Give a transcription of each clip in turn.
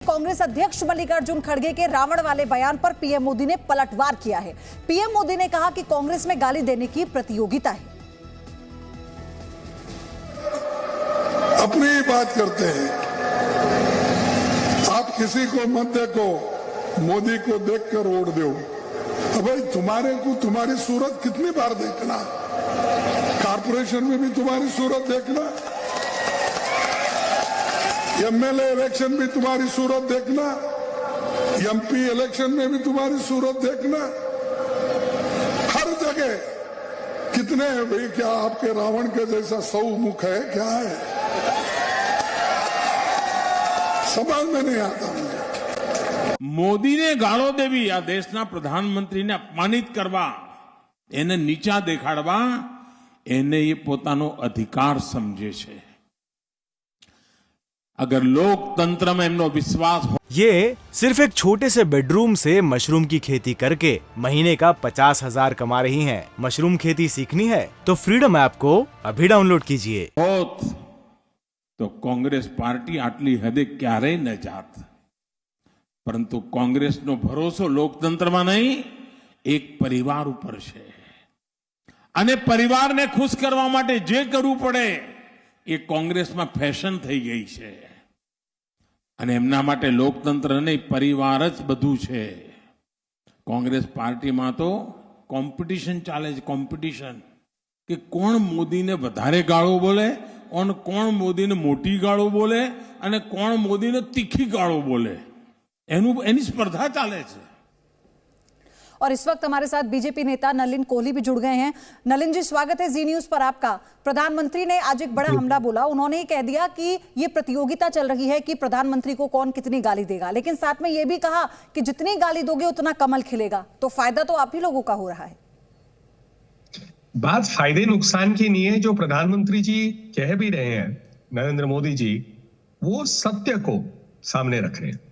कांग्रेस अध्यक्ष मल्लिकार्जुन खड़गे के रावण वाले बयान पर पीएम मोदी ने पलटवार किया है। पीएम मोदी ने कहा कि कांग्रेस में गाली देने की प्रतियोगिता है। अपनी ही बात करते हैं। आप किसी को मत देखो, मोदी को देखकर वोट दो। भाई तुम्हारे को तुम्हारी सूरत कितनी बार देखना, कारपोरेशन में भी तुम्हारी सूरत देखना, एमएलए इलेक्शन भी तुम्हारी सूरत देखना, एमपी इलेक्शन में भी तुम्हारी सूरत देखना। हर जगह कितने हैं भाई? क्या आपके रावण के जैसा 100 मुख है? क्या है? समझ में नहीं आता मुझे। મોદીને ગાળો દેવી આ દેશના પ્રધાનમંત્રીને અપમાનિત કરવા, એને નીચા દેખાડવા, એને એ પોતાનો અધિકાર સમજે છે। अगर लोकतंत्र में एमनो विश्वास हो। ये सिर्फ एक छोटे से बेडरूम से मशरूम की खेती करके महीने का 50,000 कमा रही हैं। मशरूम खेती सीखनी है तो फ्रीडम ऐप को अभी डाउनलोड कीजिए। तो कांग्रेस पार्टी आटली हदे क्यारे न जात, परंतु कांग्रेस नो भरोसो लोकतंत्र में नहीं, एक परिवार ऊपर छे। अने परिवार ने खुश करवा माटे जे करवू पड़े એ કોંગ્રેસમાં ફેશન થઈ ગઈ છે અને એમના માટે લોકતંત્ર નહીં, પરિવાર જ બધું છે। કોંગ્રેસ પાર્ટીમાં તો કોમ્પિટિશન ચાલે છે, કોમ્પિટિશન કે કોણ મોદીને વધારે ગાળો બોલે અને કોણ મોદીને મોટી ગાળો બોલે અને કોણ મોદીને તીખી ગાળો બોલે, એની સ્પર્ધા ચાલે છે। और इस वक्त हमारे साथ बीजेपी नेता नलिन कोहली भी जुड़ गए हैं। नलिन जी, स्वागत है जी न्यूज पर आपका। प्रधानमंत्री ने आज एक बड़ा हमला बोला। उन्होंने कह दिया कि ये प्रतियोगिता चल रही है कि प्रधानमंत्री को कौन कितनी गाली देगा, लेकिन साथ में ये भी कहा कि जितनी गाली दोगे उतना कमल खिलेगा। तो फायदा तो आप ही लोगों का हो रहा है। बात फायदे नुकसान की नहीं है। जो प्रधानमंत्री जी कह भी रहे हैं, नरेंद्र मोदी जी, वो सत्य को सामने रख रहे हैं।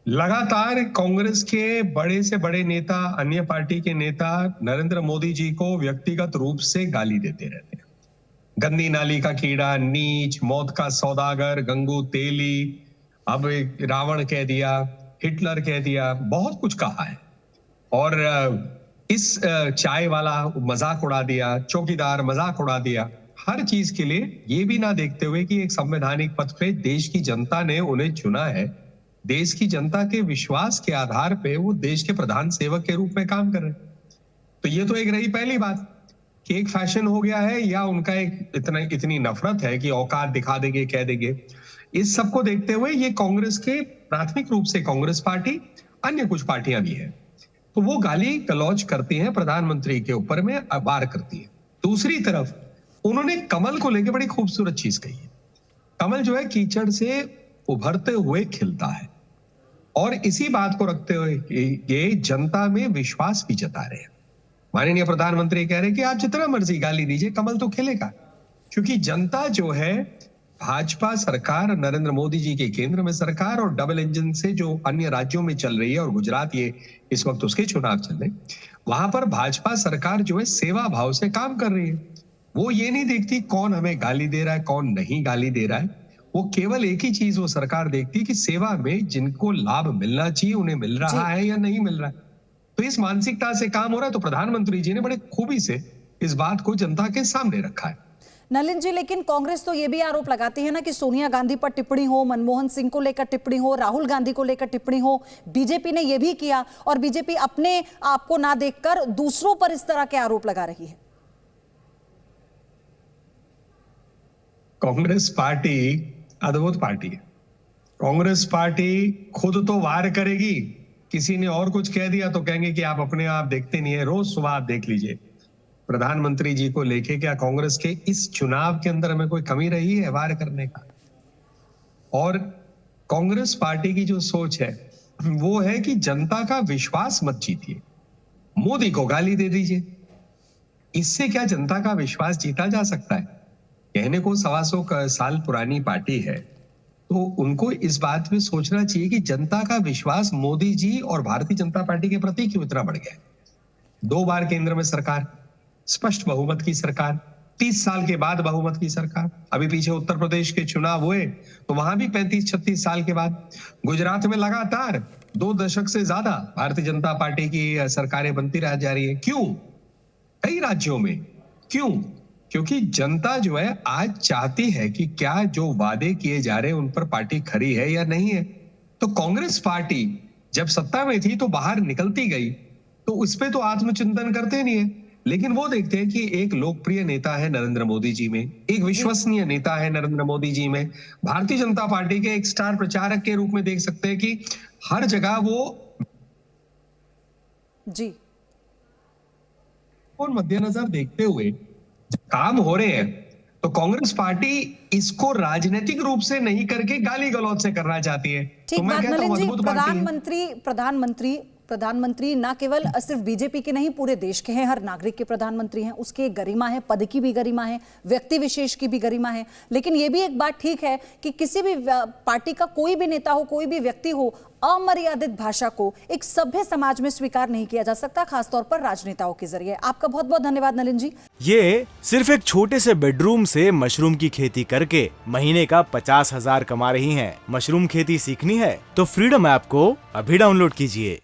लगातार कांग्रेस के बड़े से बड़े नेता, अन्य पार्टी के नेता नरेंद्र मोदी जी को व्यक्तिगत रूप से गाली देते रहते हैं। गंदी नाली का कीड़ा, नीच, मौत का सौदागर, गंगू तेली, अब रावण कह दिया, हिटलर कह दिया, बहुत कुछ कहा है। और इस चाय वाला मजाक उड़ा दिया, चौकीदार मजाक उड़ा दिया। हर चीज के लिए ये भी ना देखते हुए कि एक संवैधानिक पद पे देश की जनता ने उन्हें चुना है, देश की जनता के विश्वास के आधार पे वो देश के प्रधान सेवक के रूप में काम कर रहे हैं। तो ये तो एक रही पहली बात कि एक फैशन हो गया है, या उनका एक इतनी नफरत है कि औकात दिखा देंगे, कह देंगे। इस सब को देखते हुए ये कांग्रेस के प्राथमिक रूप से कांग्रेस पार्टी, अन्य कुछ पार्टियां भी है, तो वो गाली गलौज करती हैं प्रधानमंत्री के ऊपर में, वार करती है। दूसरी तरफ उन्होंने कमल को लेकर बड़ी खूबसूरत चीज कही है। कमल जो है कीचड़ से उभरते हुए खिलता है, और इसी बात को रखते हुए ये जनता में विश्वास भी जता रहे हैं। माननीय प्रधानमंत्री कह रहे हैं कि आप जितना मर्जी गाली दीजिए, कमल तो खिलेगा। क्योंकि जनता जो है, भाजपा सरकार, नरेंद्र मोदी जी के केंद्र में सरकार और डबल इंजन से जो अन्य राज्यों में चल रही है, और गुजरात ये इस वक्त उसके चुनाव चल रहे, वहां पर भाजपा सरकार जो है सेवा भाव से काम कर रही है। वो ये नहीं देखती कौन हमें गाली दे रहा है, कौन नहीं गाली दे रहा है। वो केवल एक ही चीज वो सरकार देखती है कि सेवा में जिनको लाभ मिलना चाहिए उन्हें मिल रहा है या नहीं मिल रहा है। तो इस मानसिकता से काम हो रहा है। तो प्रधानमंत्री जी ने बड़े खूबी से इस बात को जनता के सामने रखा है। नलिन जी, लेकिन कांग्रेस तो ये भी आरोप लगाती है ना कि सोनिया गांधी पर टिप्पणी हो, मनमोहन सिंह को लेकर टिप्पणी हो, राहुल गांधी को लेकर टिप्पणी हो। बीजेपी ने यह भी किया, और बीजेपी अपने आप को ना देखकर दूसरों पर इस तरह के आरोप लगा रही है। कांग्रेस पार्टी अद्भुत पार्टी है। कांग्रेस पार्टी खुद तो वार करेगी, किसी ने और कुछ कह दिया तो कहेंगे कि आप अपने आप देखते नहीं है। रोज सुबह आप देख लीजिए प्रधानमंत्री जी को लेके, क्या कांग्रेस के इस चुनाव के अंदर हमें कोई कमी रही है वार करने का? और कांग्रेस पार्टी की जो सोच है वो है कि जनता का विश्वास मत जीतिए, मोदी को गाली दे दीजिए। इससे क्या जनता का विश्वास जीता जा सकता है? कहने को 125 साल पुरानी पार्टी है, तो उनको इस बात में सोचना चाहिए कि जनता का विश्वास मोदी जी और भारतीय जनता पार्टी के प्रति क्यों इतना बढ़ गया है। 2 बार केंद्र में सरकार, स्पष्ट बहुमत की सरकार, 30 साल के बाद बहुमत की सरकार। अभी पीछे उत्तर प्रदेश के चुनाव हुए तो वहां भी 35-36 साल के बाद। गुजरात में लगातार 2 दशक से ज्यादा भारतीय जनता पार्टी की सरकारें बनती रह जा रही है। क्यों? कई राज्यों में। क्यों? क्योंकि जनता जो है आज चाहती है कि क्या जो वादे किए जा रहे हैं उन पर पार्टी खरी है या नहीं है। तो कांग्रेस पार्टी जब सत्ता में थी तो बाहर निकलती गई, तो उस पे तो आत्मचिंतन करते नहीं है, लेकिन वो देखते हैं कि एक लोकप्रिय नेता है नरेंद्र मोदी जी में, एक विश्वसनीय नेता है नरेंद्र मोदी जी में। भारतीय जनता पार्टी के एक स्टार प्रचारक के रूप में देख सकते हैं कि हर जगह वो जी और मद्देनजर देखते हुए काम हो रहे हैं, तो कांग्रेस पार्टी इसको राजनीतिक रूप से नहीं करके गाली गलौज से करना चाहती है। ठीक तो मैं बात। कहता हूं नलिन जी, अद्भुत पार्टी है। प्रधानमंत्री ना केवल सिर्फ बीजेपी के नहीं, पूरे देश के हैं, हर नागरिक के प्रधानमंत्री हैं। उसकी एक गरिमा है, पद की भी गरिमा है, व्यक्ति विशेष की भी गरिमा है। लेकिन ये भी एक बात ठीक है कि किसी भी पार्टी का कोई भी नेता हो, कोई भी व्यक्ति हो, अमर्यादित भाषा को एक सभ्य समाज में स्वीकार नहीं किया जा सकता, खासतौर पर राजनेताओं के जरिए। आपका बहुत बहुत धन्यवाद नलिन जी। ये सिर्फ एक छोटे से बेडरूम से मशरूम की खेती करके महीने का 50,000 कमा रही हैं। मशरूम खेती सीखनी है तो फ्रीडम ऐप को अभी डाउनलोड कीजिए।